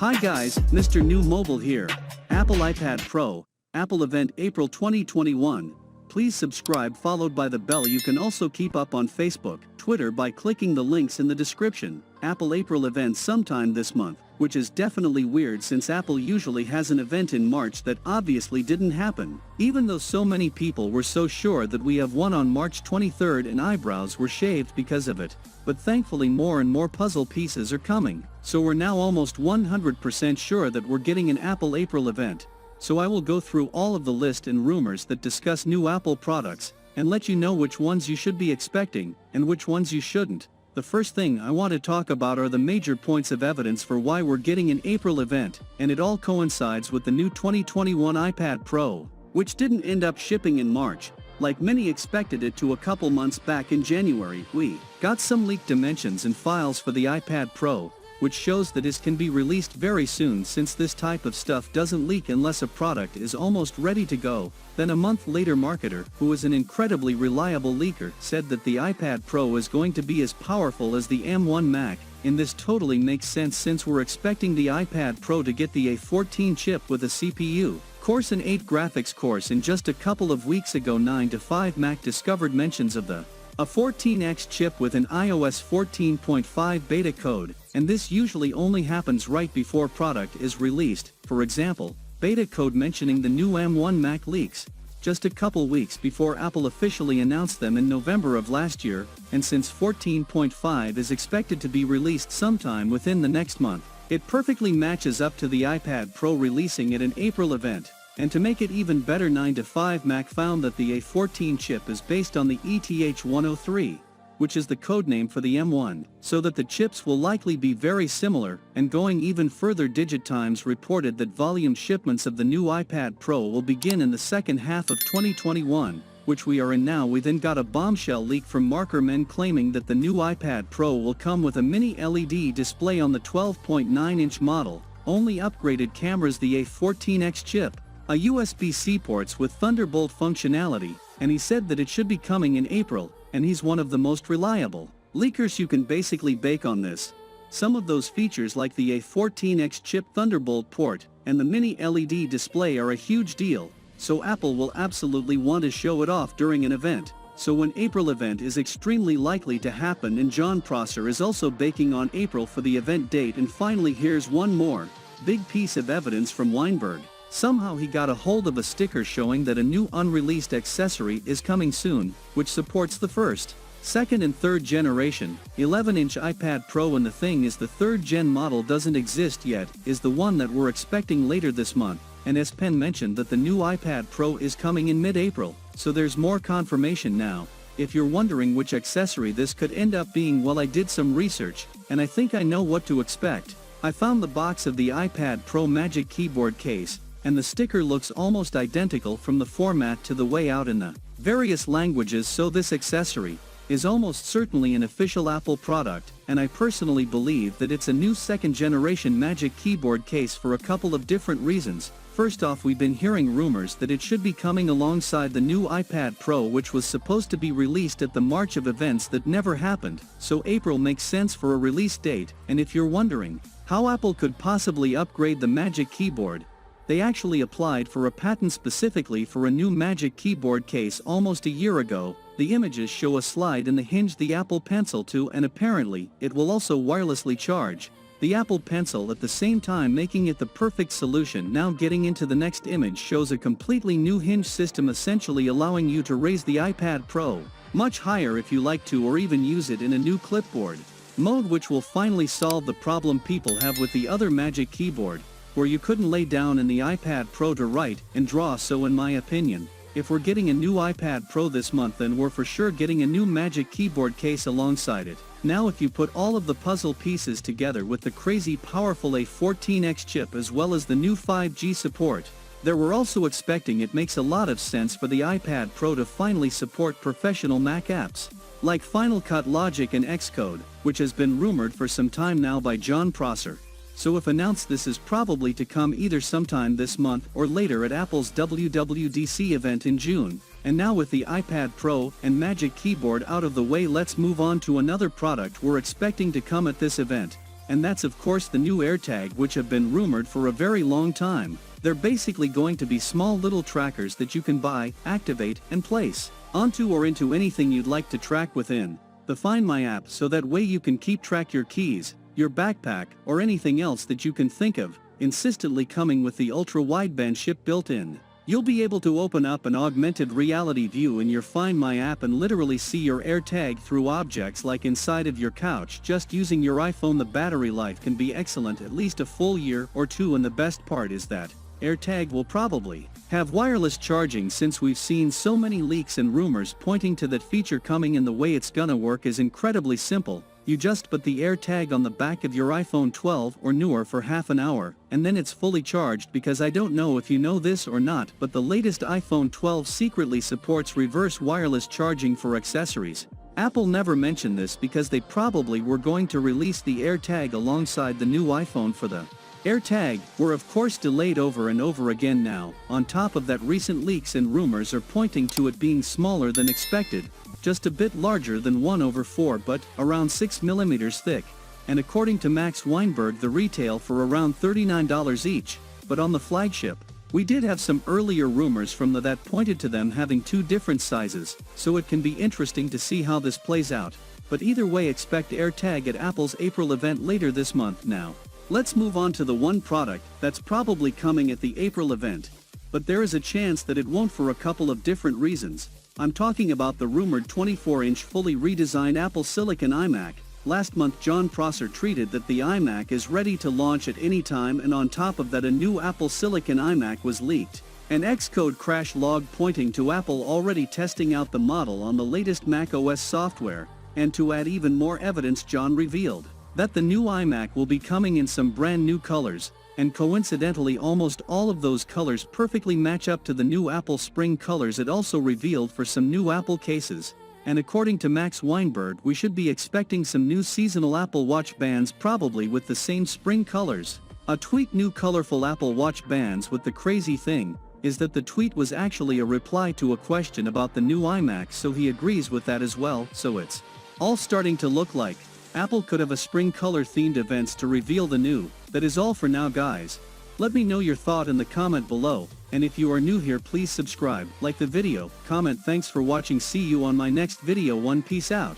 Hi guys, Mr. New Mobile here. Apple iPad Pro, Apple event April 2021. Please subscribe followed by the bell. You can also keep up on Facebook, Twitter by clicking the links in the description. Apple April event sometime this month, which is definitely weird since Apple usually has an event in March that obviously didn't happen. Even though so many people were so sure that we have one on March 23rd and eyebrows were shaved because of it. But thankfully more and more puzzle pieces are coming, so we're now almost 100% sure that we're getting an Apple April event. So I will go through all of the list and rumors that discuss new Apple products, and let you know which ones you should be expecting, and which ones you shouldn't. The first thing I want to talk about are the major points of evidence for why we're getting an April event, and it all coincides with the new 2021 iPad Pro, which didn't end up shipping in March, like many expected it to a couple months back in January. We got some leaked dimensions and files for the iPad Pro, which shows that it can be released very soon since this type of stuff doesn't leak unless a product is almost ready to go. Then a month later, marketer, who is an incredibly reliable leaker, said that the iPad Pro is going to be as powerful as the M1 Mac, and this totally makes sense since we're expecting the iPad Pro to get the A14 chip with a CPU Core i8 graphics course in just a couple of weeks ago. 9 to 5 Mac discovered mentions of the A14X chip with an iOS 14.5 beta code, and this usually only happens right before product is released. For example, beta code mentioning the new M1 Mac leaks just a couple weeks before Apple officially announced them in November of last year, and since 14.5 is expected to be released sometime within the next month, it perfectly matches up to the iPad Pro releasing at an April event. And to make it even better, 9 to 5 Mac found that the A14 chip is based on the ETH103, which is the codename for the M1, so that the chips will likely be very similar. And going even further, DigiTimes reported that volume shipments of the new iPad Pro will begin in the second half of 2021, which we are in now. We then got a bombshell leak from Markerman claiming that the new iPad Pro will come with a mini LED display on the 12.9-inch model, only upgraded cameras, the A14X chip, a USB-C ports with Thunderbolt functionality, and he said that it should be coming in April, and he's one of the most reliable leakers you can basically bake on this. Some of those features like the A14X chip Thunderbolt port and the mini LED display are a huge deal, so Apple will absolutely want to show it off during an event. So an April event is extremely likely to happen, and John Prosser is also baking on April for the event date. And finally, here's one more big piece of evidence from Weinberg. Somehow he got a hold of a sticker showing that a new unreleased accessory is coming soon, which supports the first, second and third generation 11-inch iPad Pro, and the thing is the third gen model doesn't exist yet, is the one that we're expecting later this month. And S Pen mentioned that the new iPad Pro is coming in mid-April, so there's more confirmation now. If you're wondering which accessory this could end up being, well, I did some research, and I think I know what to expect. I found the box of the iPad Pro Magic Keyboard case, and the sticker looks almost identical from the format to the way out in the various languages, so this accessory is almost certainly an official Apple product, and I personally believe that it's a new second generation Magic Keyboard case for a couple of different reasons. First off, we've been hearing rumors that it should be coming alongside the new iPad Pro, which was supposed to be released at the March of events that never happened, so April makes sense for a release date. And if you're wondering how Apple could possibly upgrade the Magic Keyboard, they actually applied for a patent specifically for a new Magic Keyboard case almost a year ago. The images show a slide in the hinge the Apple Pencil to, and apparently it will also wirelessly charge the Apple Pencil at the same time, making it the perfect solution. Now getting into the next image shows a completely new hinge system, essentially allowing you to raise the iPad Pro much higher if you like to, or even use it in a new clipboard mode, which will finally solve the problem people have with the other Magic Keyboard, where you couldn't lay down in the iPad Pro to write and draw. So in my opinion, if we're getting a new iPad Pro this month, then we're for sure getting a new Magic Keyboard case alongside it. Now if you put all of the puzzle pieces together with the crazy powerful A14X chip as well as the new 5G support that we're also expecting, it makes a lot of sense for the iPad Pro to finally support professional Mac apps like Final Cut, Logic and Xcode, which has been rumored for some time now by John Prosser. So if announced, this is probably to come either sometime this month or later at Apple's WWDC event in June. And now with the iPad Pro and Magic Keyboard out of the way, let's move on to another product we're expecting to come at this event, and that's of course the new AirTag, which have been rumored for a very long time. They're basically going to be small little trackers that you can buy, activate, and place onto or into anything you'd like to track within the Find My app, so that way you can keep track your keys, your backpack, or anything else that you can think of, insistently coming with the ultra-wideband chip built in. You'll be able to open up an augmented reality view in your Find My app and literally see your AirTag through objects like inside of your couch just using your iPhone. The battery life can be excellent, at least a full year or two, and the best part is that AirTag will probably have wireless charging, since we've seen so many leaks and rumors pointing to that feature coming, and the way it's gonna work is incredibly simple. You just put the AirTag on the back of your iPhone 12 or newer for half an hour, and then it's fully charged, because I don't know if you know this or not, but the latest iPhone 12 secretly supports reverse wireless charging for accessories. Apple never mentioned this because they probably were going to release the AirTag alongside the new iPhone. For the AirTag were of course delayed over and over again now. On top of that, recent leaks and rumors are pointing to it being smaller than expected, just a bit larger than 1/4 but around 6mm thick, and according to Max Weinberg the retail for around $39 each. But on the flagship, we did have some earlier rumors from that pointed to them having two different sizes, so it can be interesting to see how this plays out. But either way, expect AirTag at Apple's April event later this month. Now, let's move on to the one product that's probably coming at the April event, but there is a chance that it won't for a couple of different reasons. I'm talking about the rumored 24-inch fully redesigned Apple Silicon iMac. Last month John Prosser tweeted that the iMac is ready to launch at any time, and on top of that a new Apple Silicon iMac was leaked. An Xcode crash log pointing to Apple already testing out the model on the latest macOS software, and to add even more evidence, John revealed that the new iMac will be coming in some brand new colors, and coincidentally almost all of those colors perfectly match up to the new Apple spring colors. It also revealed for some new Apple cases, and according to Max Weinberg we should be expecting some new seasonal Apple Watch bands, probably with the same spring colors. A tweet: new colorful Apple Watch bands. With the crazy thing is that the tweet was actually a reply to a question about the new iMac, so he agrees with that as well. So it's all starting to look like Apple could have a spring color themed events to reveal the new. That is all for now, guys. Let me know your thought in the comment below, and if you are new here please subscribe, like the video, comment. Thanks for watching. See you on my next video. Peace out.